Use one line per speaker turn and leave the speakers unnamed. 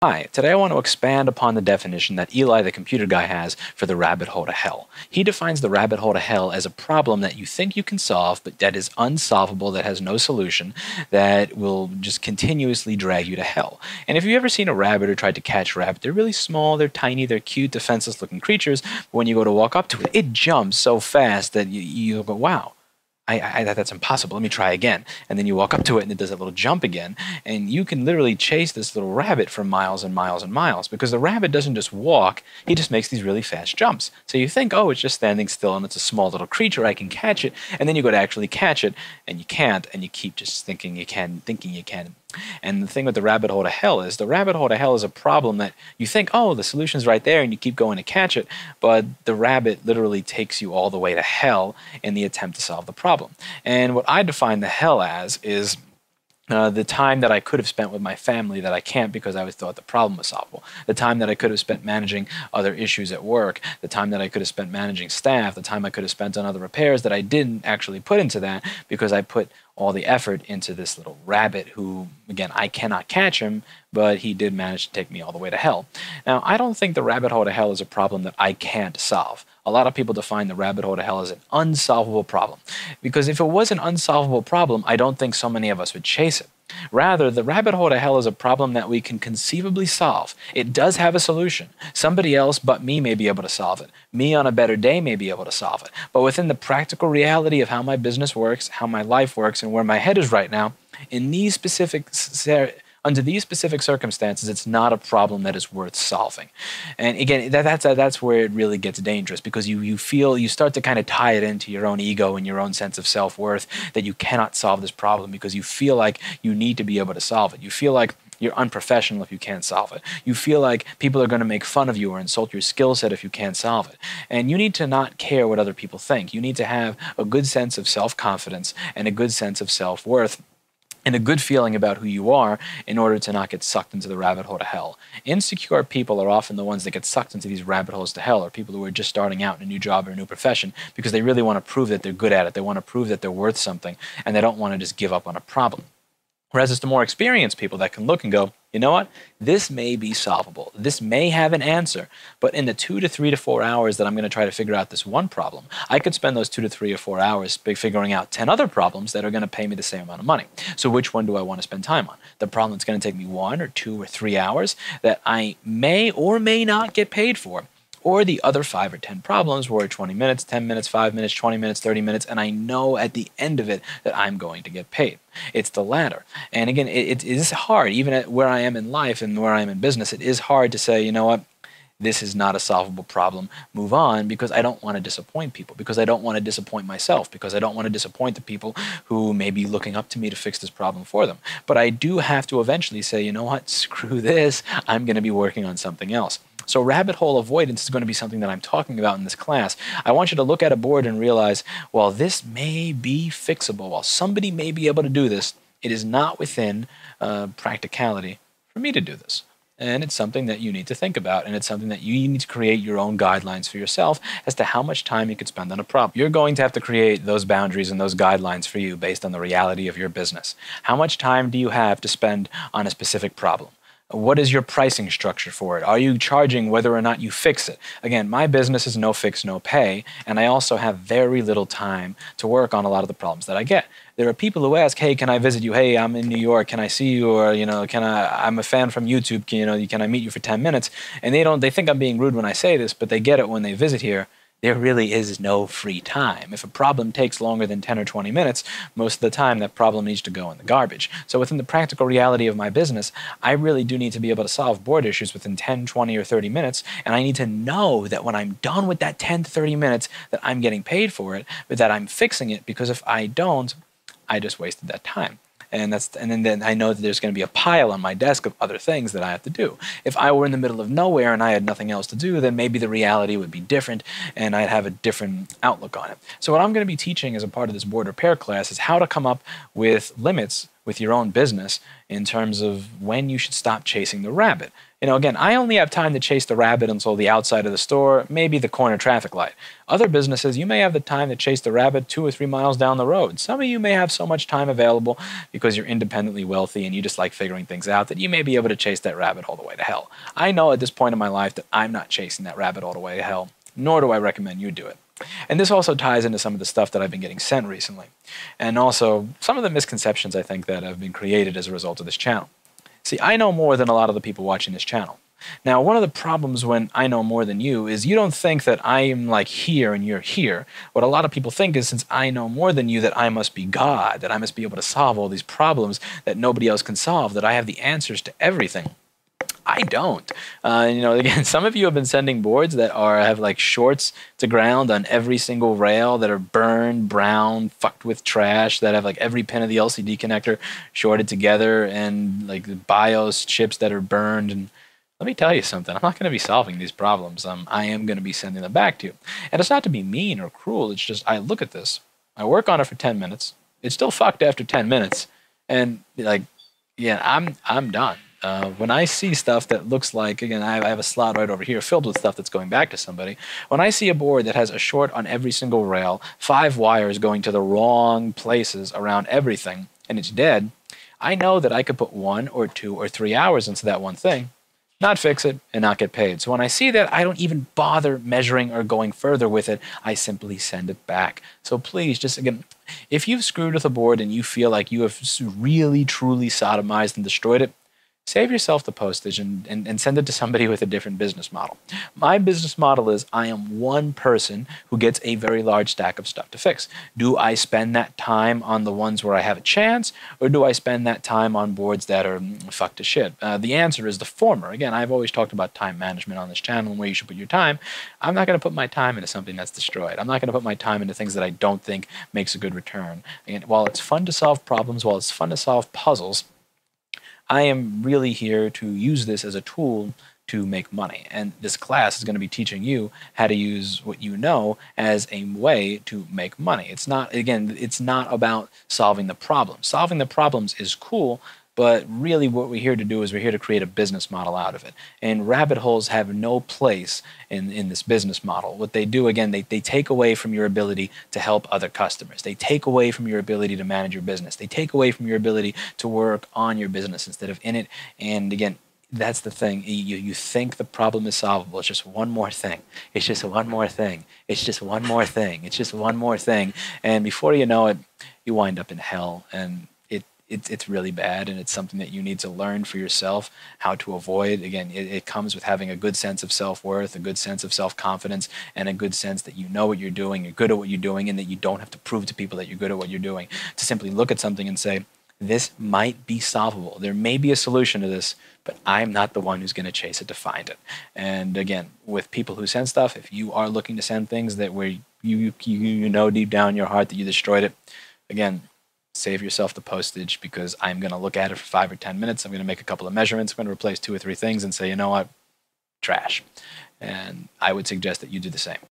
Hi, today I want to expand upon the definition that Eli the computer guy has for the rabbit hole to hell. He defines the rabbit hole to hell as a problem that you think you can solve, but that is unsolvable, that has no solution, that will just continuously drag you to hell. And if you've ever seen a rabbit or tried to catch a rabbit, they're really small, they're tiny, they're cute, defenseless looking creatures, but when you go to walk up to it, it jumps so fast that you go, wow. That's impossible. Let me try again. And then you walk up to it and it does a little jump again. And you can literally chase this little rabbit for miles and miles and miles because the rabbit doesn't just walk, he just makes these really fast jumps. So you think, oh, it's just standing still and it's a small little creature, I can catch it. And then you go to actually catch it and you can't, and you keep just thinking you can, thinking you can. And the thing with the rabbit hole to hell is the rabbit hole to hell is a problem that you think, oh, the solution's right there, and you keep going to catch it, but the rabbit literally takes you all the way to hell in the attempt to solve the problem. And what I define the hell as is the time that I could have spent with my family that I can't because I was thought the problem was solvable. The time that I could have spent managing other issues at work. The time that I could have spent managing staff. The time I could have spent on other repairs that I didn't actually put into that because I put all the effort into this little rabbit who, again, I cannot catch him, but he did manage to take me all the way to hell. Now, I don't think the rabbit hole to hell is a problem that I can't solve. A lot of people define the rabbit hole to hell as an unsolvable problem. Because if it was an unsolvable problem, I don't think so many of us would chase it. Rather, the rabbit hole to hell is a problem that we can conceivably solve. It does have a solution. Somebody else but me may be able to solve it. Me on a better day may be able to solve it. But within the practical reality of how my business works, how my life works, and where my head is right now, in these under these specific circumstances, it's not a problem that is worth solving. And again, that's where it really gets dangerous because you start to kind of tie it into your own ego and your own sense of self-worth that you cannot solve this problem because you feel like you need to be able to solve it. You feel like you're unprofessional if you can't solve it. You feel like people are going to make fun of you or insult your skill set if you can't solve it. And you need to not care what other people think. You need to have a good sense of self-confidence and a good sense of self-worth and a good feeling about who you are in order to not get sucked into the rabbit hole to hell. Insecure people are often the ones that get sucked into these rabbit holes to hell, or people who are just starting out in a new job or a new profession because they really want to prove that they're good at it. They want to prove that they're worth something, and they don't want to just give up on a problem. Whereas it's the more experienced people that can look and go, you know what? This may be solvable. This may have an answer. But in the 2 to 3 to 4 hours that I'm going to try to figure out this one problem, I could spend those 2 to 3 or 4 hours figuring out 10 other problems that are going to pay me the same amount of money. So which one do I want to spend time on? The problem that's going to take me 1 or 2 or 3 hours that I may or may not get paid for, or the other 5 or 10 problems where 20 minutes, 10 minutes, 5 minutes, 20 minutes, 30 minutes, and I know at the end of it that I'm going to get paid. It's the latter. And again, it is hard, even at where I am in life and where I am in business, it is hard to say, you know what, this is not a solvable problem, move on, because I don't want to disappoint people, because I don't want to disappoint myself, because I don't want to disappoint the people who may be looking up to me to fix this problem for them. But I do have to eventually say, you know what, screw this, I'm going to be working on something else. So rabbit hole avoidance is going to be something that I'm talking about in this class. I want you to look at a board and realize, well, this may be fixable. While somebody may be able to do this, it is not within practicality for me to do this. And it's something that you need to think about, and it's something that you need to create your own guidelines for yourself as to how much time you could spend on a problem. You're going to have to create those boundaries and those guidelines for you based on the reality of your business. How much time do you have to spend on a specific problem? What is your pricing structure for it? Are you charging whether or not you fix it? Again, my business is no fix, no pay, and I also have very little time to work on a lot of the problems that I get. There are people who ask, hey, can I visit you? Hey, I'm in New York. Can I see you? Or, I'm a fan from YouTube. Can I meet you for 10 minutes? And they think I'm being rude when I say this, but they get it when they visit here. There really is no free time. If a problem takes longer than 10 or 20 minutes, most of the time that problem needs to go in the garbage. So within the practical reality of my business, I really do need to be able to solve board issues within 10, 20, or 30 minutes, and I need to know that when I'm done with that 10 to 30 minutes that I'm getting paid for it, but that I'm fixing it, because if I don't, I just wasted that time. And then I know that there's going to be a pile on my desk of other things that I have to do. If I were in the middle of nowhere and I had nothing else to do, then maybe the reality would be different and I'd have a different outlook on it. So what I'm going to be teaching as a part of this board repair class is how to come up with limits with your own business in terms of when you should stop chasing the rabbit. Again, I only have time to chase the rabbit until the outside of the store, maybe the corner traffic light. Other businesses, you may have the time to chase the rabbit 2 or 3 miles down the road. Some of you may have so much time available because you're independently wealthy and you just like figuring things out that you may be able to chase that rabbit all the way to hell. I know at this point in my life that I'm not chasing that rabbit all the way to hell, nor do I recommend you do it. And this also ties into some of the stuff that I've been getting sent recently, and also some of the misconceptions I think that have been created as a result of this channel. See, I know more than a lot of the people watching this channel. Now, one of the problems when I know more than you is you don't think that I am like here and you're here. What a lot of people think is since I know more than you that I must be God, that I must be able to solve all these problems that nobody else can solve, that I have the answers to everything. I don't. Again, some of you have been sending boards that have like shorts to ground on every single rail that are burned, brown, fucked with trash, that have like every pin of the LCD connector shorted together, and like the BIOS chips that are burned. And let me tell you something, I'm not going to be solving these problems. I am going to be sending them back to you. And it's not to be mean or cruel. It's just I look at this, I work on it for 10 minutes. It's still fucked after 10 minutes. And like, yeah, I'm done. When I see stuff that looks like, again, I have a slot right over here filled with stuff that's going back to somebody. When I see a board that has a short on every single rail, 5 wires going to the wrong places around everything, and it's dead, I know that I could put 1 or 2 or 3 hours into that one thing, not fix it, and not get paid. So when I see that, I don't even bother measuring or going further with it. I simply send it back. So please, just again, if you've screwed with a board and you feel like you have really, truly sodomized and destroyed it, save yourself the postage and send it to somebody with a different business model. My business model is I am one person who gets a very large stack of stuff to fix. Do I spend that time on the ones where I have a chance, or do I spend that time on boards that are fucked to shit? The answer is the former. Again, I've always talked about time management on this channel and where you should put your time. I'm not going to put my time into something that's destroyed. I'm not going to put my time into things that I don't think makes a good return. And while it's fun to solve problems, while it's fun to solve puzzles, I am really here to use this as a tool to make money. And this class is going to be teaching you how to use what you know as a way to make money. It's not, again, it's not about solving the problem. Solving the problems is cool, but really what we're here to do is we're here to create a business model out of it. And rabbit holes have no place in this business model. What they do, again, they take away from your ability to help other customers. They take away from your ability to manage your business. They take away from your ability to work on your business instead of in it. And again, that's the thing. You think the problem is solvable. It's just one more thing. It's just one more thing. It's just one more thing. It's just one more thing. And before you know it, you wind up in hell. And it's really bad, and it's something that you need to learn for yourself how to avoid. Again, it comes with having a good sense of self-worth, a good sense of self-confidence, and a good sense that you know what you're doing, you're good at what you're doing, and that you don't have to prove to people that you're good at what you're doing. To simply look at something and say, this might be solvable. There may be a solution to this, but I'm not the one who's going to chase it to find it. And again, with people who send stuff, if you are looking to send things that where you know deep down in your heart that you destroyed it, again, save yourself the postage, because I'm going to look at it for 5 or 10 minutes. I'm going to make a couple of measurements. I'm going to replace 2 or 3 things and say, you know what, trash. And I would suggest that you do the same.